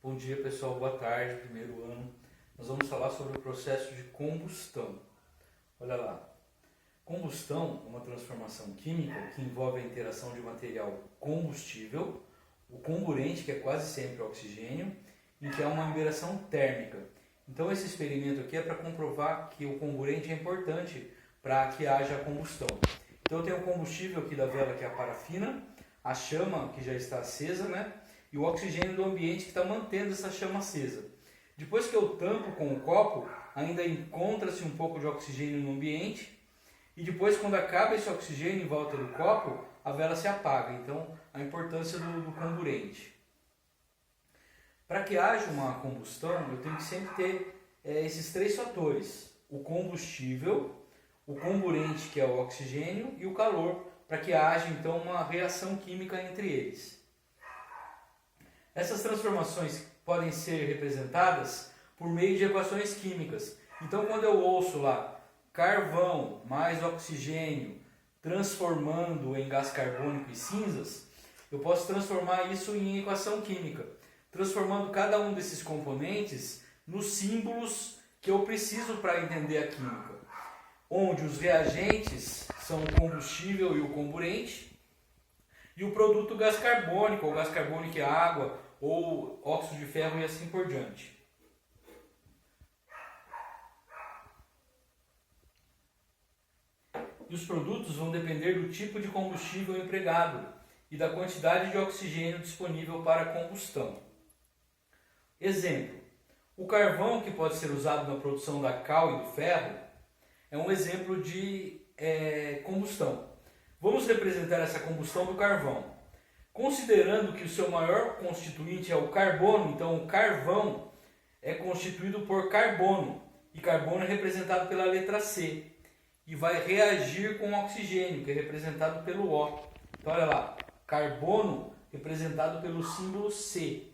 Bom dia pessoal, boa tarde, primeiro ano. Nós vamos falar sobre o processo de combustão. Olha lá, combustão é uma transformação química que envolve a interação de material combustível, o comburente, que é quase sempre oxigênio, em que há uma liberação térmica. Então esse experimento aqui é para comprovar que o comburente é importante para que haja combustão. Então eu tenho o combustível aqui da vela, que é a parafina, a chama que já está acesa, né? E o oxigênio do ambiente que está mantendo essa chama acesa. Depois que eu tampo com o copo, ainda encontra-se um pouco de oxigênio no ambiente, e depois, quando acaba esse oxigênio em volta do copo, a vela se apaga. Então, a importância do comburente. Para que haja uma combustão, eu tenho que sempre ter esses três fatores: o combustível, o comburente, que é o oxigênio, e o calor, para que haja então uma reação química entre eles. Essas transformações podem ser representadas por meio de equações químicas. Então, quando eu ouço lá carvão mais oxigênio transformando em gás carbônico e cinzas, eu posso transformar isso em equação química, transformando cada um desses componentes nos símbolos que eu preciso para entender a química, onde os reagentes são o combustível e o comburente, e o produto gás carbônico, ou gás carbônico e água, ou óxido de ferro e assim por diante. E os produtos vão depender do tipo de combustível empregado e da quantidade de oxigênio disponível para a combustão. Exemplo: o carvão, que pode ser usado na produção da cal e do ferro, é um exemplo de combustão. Vamos representar essa combustão do carvão. Considerando que o seu maior constituinte é o carbono, então o carvão é constituído por carbono, e carbono é representado pela letra C, e vai reagir com oxigênio, que é representado pelo O. Então olha lá, carbono representado pelo símbolo C,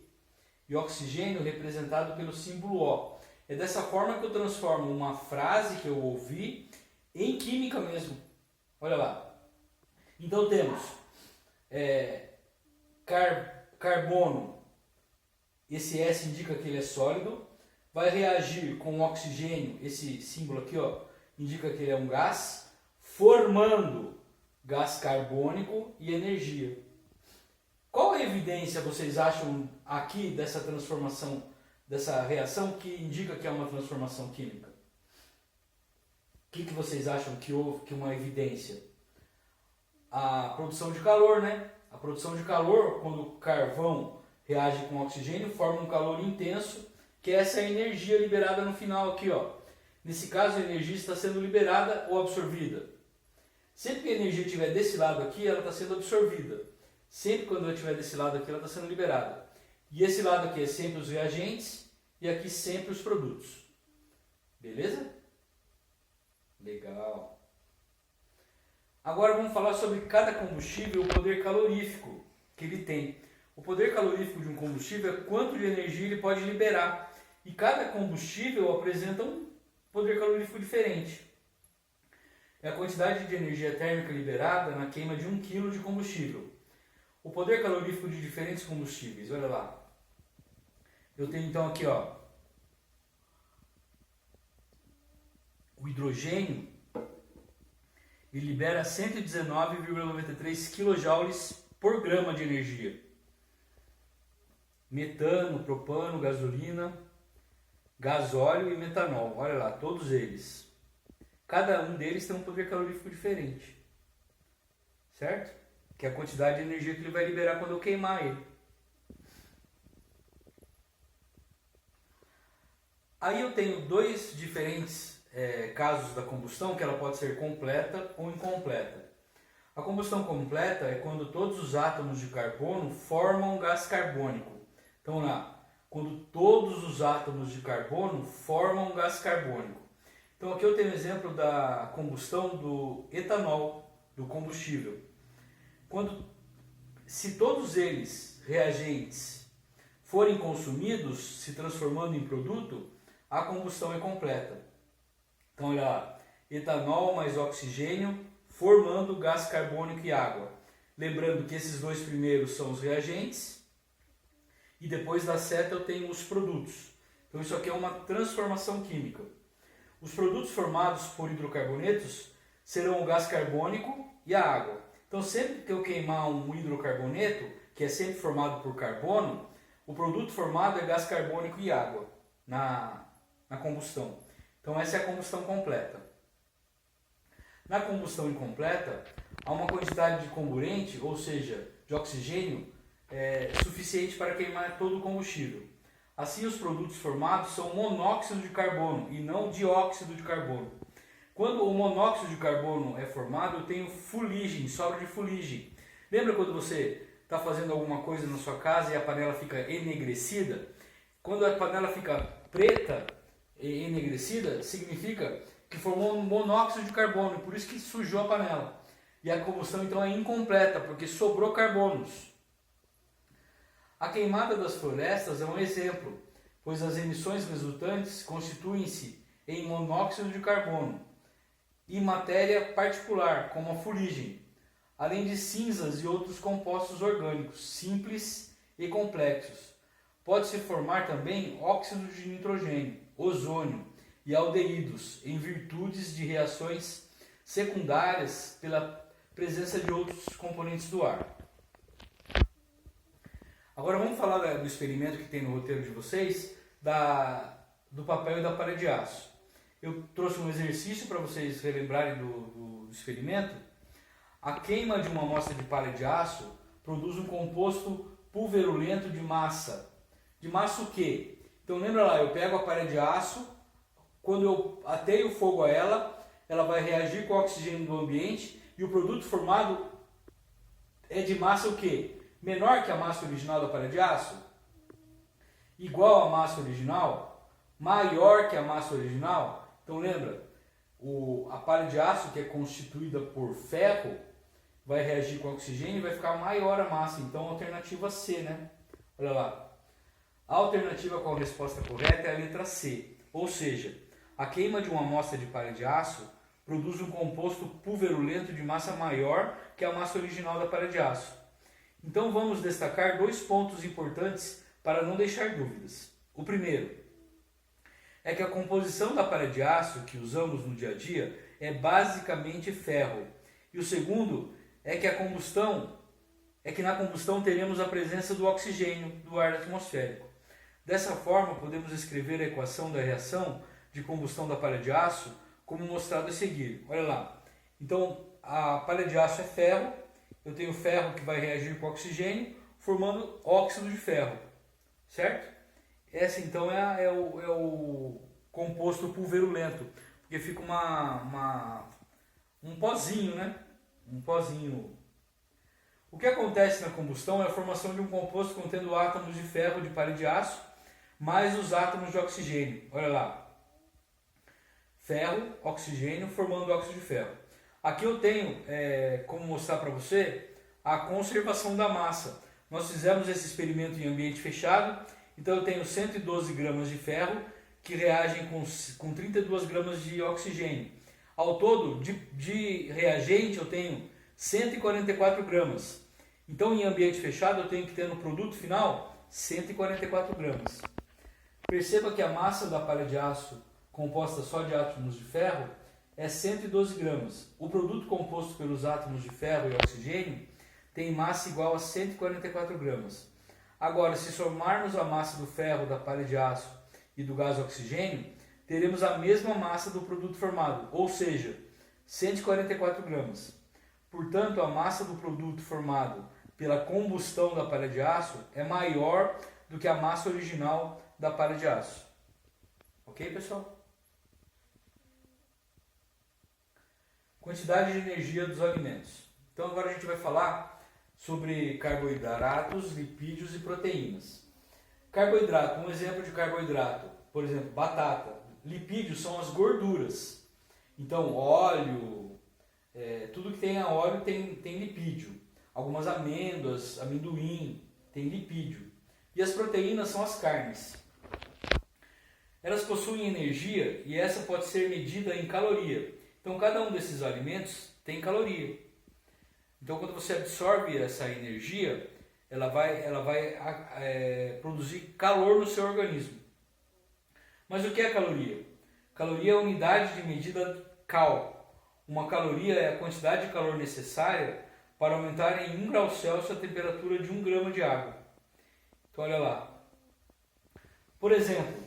e oxigênio representado pelo símbolo O. É dessa forma que eu transformo uma frase que eu ouvi em química mesmo. Olha lá. Então temos carbono, esse S indica que ele é sólido, vai reagir com oxigênio, esse símbolo aqui indica que ele é um gás, formando gás carbônico e energia. Qual a evidência vocês acham aqui dessa transformação, dessa reação que indica que é uma transformação química? O que vocês acham que houve, que uma evidência? A produção de calor, né? A produção de calor, quando o carvão reage com oxigênio, forma um calor intenso, que é essa energia liberada no final aqui, Nesse caso, a energia está sendo liberada ou absorvida. Sempre que a energia estiver desse lado aqui, ela está sendo absorvida. Sempre quando ela estiver desse lado aqui, ela está sendo liberada. E esse lado aqui é sempre os reagentes e aqui sempre os produtos. Beleza? Legal. Agora vamos falar sobre cada combustível e o poder calorífico que ele tem. O poder calorífico de um combustível é quanto de energia ele pode liberar. E cada combustível apresenta um poder calorífico diferente. É a quantidade de energia térmica liberada na queima de 1 kg de combustível. O poder calorífico de diferentes combustíveis, olha lá. Eu tenho então aqui, o hidrogênio, ele libera 119,93 kJ por grama de energia. Metano, propano, gasolina, gasóleo e metanol, olha lá, todos eles. Cada um deles tem um poder calorífico diferente, certo? Que é a quantidade de energia que ele vai liberar quando eu queimar ele. Aí eu tenho dois diferentes casos da combustão, que ela pode ser completa ou incompleta. A combustão completa é quando todos os átomos de carbono formam gás carbônico. Então lá, quando todos os átomos de carbono formam gás carbônico. Então aqui eu tenho o exemplo da combustão do etanol, do combustível. Se todos eles, reagentes, forem consumidos, se transformando em produto, a combustão é completa. Então olha lá, etanol mais oxigênio formando gás carbônico e água. Lembrando que esses dois primeiros são os reagentes e depois da seta eu tenho os produtos. Então isso aqui é uma transformação química. Os produtos formados por hidrocarbonetos serão o gás carbônico e a água. Então sempre que eu queimar um hidrocarboneto, que é sempre formado por carbono, o produto formado é gás carbônico e água na combustão. Então essa é a combustão completa. Na combustão incompleta, há uma quantidade de comburente, ou seja, de oxigênio, suficiente para queimar todo o combustível. Assim, os produtos formados são monóxido de carbono e não dióxido de carbono. Quando o monóxido de carbono é formado, eu tenho fuligem, sobra de fuligem. Lembra quando você está fazendo alguma coisa na sua casa e a panela fica enegrecida? Quando a panela fica preta e enegrecida, significa que formou um monóxido de carbono, por isso que sujou a panela. E a combustão então é incompleta, porque sobrou carbonos. A queimada das florestas é um exemplo, pois as emissões resultantes constituem-se em monóxido de carbono e matéria particular, como a fuligem, além de cinzas e outros compostos orgânicos, simples e complexos. Pode-se formar também óxido de nitrogênio, ozônio e aldeídos, em virtudes de reações secundárias pela presença de outros componentes do ar. Agora vamos falar do experimento que tem no roteiro de vocês, do papel e da palha de aço. Eu trouxe um exercício para vocês relembrarem do experimento. A queima de uma amostra de palha de aço produz um composto pulverulento de massa. De massa o quê? Então lembra lá, eu pego a palha de aço, quando eu ateio o fogo a ela, ela vai reagir com o oxigênio do ambiente e o produto formado é de massa o quê? Menor que a massa original da palha de aço? Igual à massa original? Maior que a massa original? Então lembra, a palha de aço, que é constituída por ferro, vai reagir com oxigênio e vai ficar maior a massa. Então alternativa C, né? Olha lá. A alternativa com a resposta correta é a letra C. Ou seja, a queima de uma amostra de palha de aço produz um composto pulverulento de massa maior que a massa original da palha de aço. Então vamos destacar dois pontos importantes para não deixar dúvidas. O primeiro é que a composição da palha de aço que usamos no dia a dia é basicamente ferro. E o segundo é que na combustão teremos a presença do oxigênio do ar atmosférico. Dessa forma, podemos escrever a equação da reação de combustão da palha de aço como mostrado a seguir. Olha lá. Então, a palha de aço é ferro. Eu tenho ferro que vai reagir com oxigênio, formando óxido de ferro. Certo? Essa então é o composto pulverulento, porque fica um pozinho, né? Um pozinho. O que acontece na combustão é a formação de um composto contendo átomos de ferro de palha de aço, mais os átomos de oxigênio. Olha lá. Ferro, oxigênio, formando óxido de ferro. Aqui eu tenho como mostrar para você a conservação da massa. Nós fizemos esse experimento em ambiente fechado, então eu tenho 112 gramas de ferro que reagem com 32 gramas de oxigênio. Ao todo, de reagente, eu tenho 144 gramas. Então, em ambiente fechado, eu tenho que ter no produto final 144 gramas. Perceba que a massa da palha de aço, composta só de átomos de ferro, é 112 gramas. O produto composto pelos átomos de ferro e oxigênio tem massa igual a 144 gramas. Agora, se somarmos a massa do ferro, da palha de aço e do gás oxigênio, teremos a mesma massa do produto formado, ou seja, 144 gramas. Portanto, a massa do produto formado pela combustão da palha de aço é maior do que a massa original da palha de aço. Ok, pessoal? Quantidade de energia dos alimentos. Então agora a gente vai falar sobre carboidratos, lipídios e proteínas. Carboidrato, um exemplo de carboidrato, por exemplo, batata. Lipídios são as gorduras. Então óleo, tudo que tem óleo tem lipídio. Algumas amêndoas, amendoim, tem lipídio. E as proteínas são as carnes. Elas possuem energia e essa pode ser medida em caloria. Então cada um desses alimentos tem caloria. Então quando você absorve essa energia, produzir calor no seu organismo. Mas o que é caloria? Caloria é a unidade de medida cal. Uma caloria é a quantidade de calor necessária para aumentar em 1 grau Celsius a temperatura de 1 grama de água. Então olha lá. Por exemplo,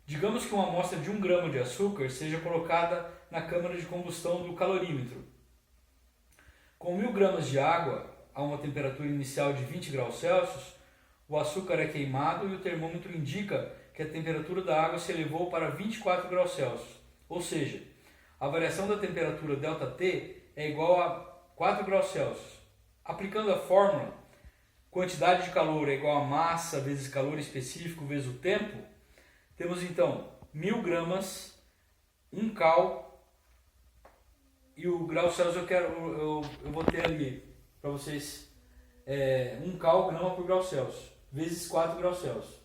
digamos que uma amostra de 1 grama de açúcar seja colocada na câmara de combustão do calorímetro. Com 1000 gramas de água a uma temperatura inicial de 20 graus Celsius, o açúcar é queimado e o termômetro indica que a temperatura da água se elevou para 24 graus Celsius. Ou seja, a variação da temperatura ΔT é igual a 4 graus Celsius. Aplicando a fórmula, quantidade de calor é igual a massa vezes calor específico vezes o tempo, temos então 1000 gramas, 1 cal, e o grau Celsius eu vou ter ali para vocês 1 cal grama por grau Celsius, vezes 4 graus Celsius.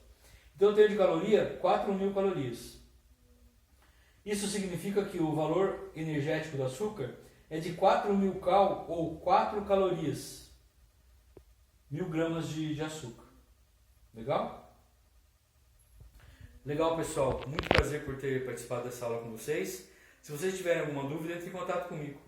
Então eu tenho de caloria 4.000 calorias. Isso significa que o valor energético do açúcar é de 4.000 cal ou 4 calorias. 1000 gramas de açúcar. Legal? Legal, pessoal. Muito prazer por ter participado dessa aula com vocês. Se vocês tiverem alguma dúvida, entre em contato comigo.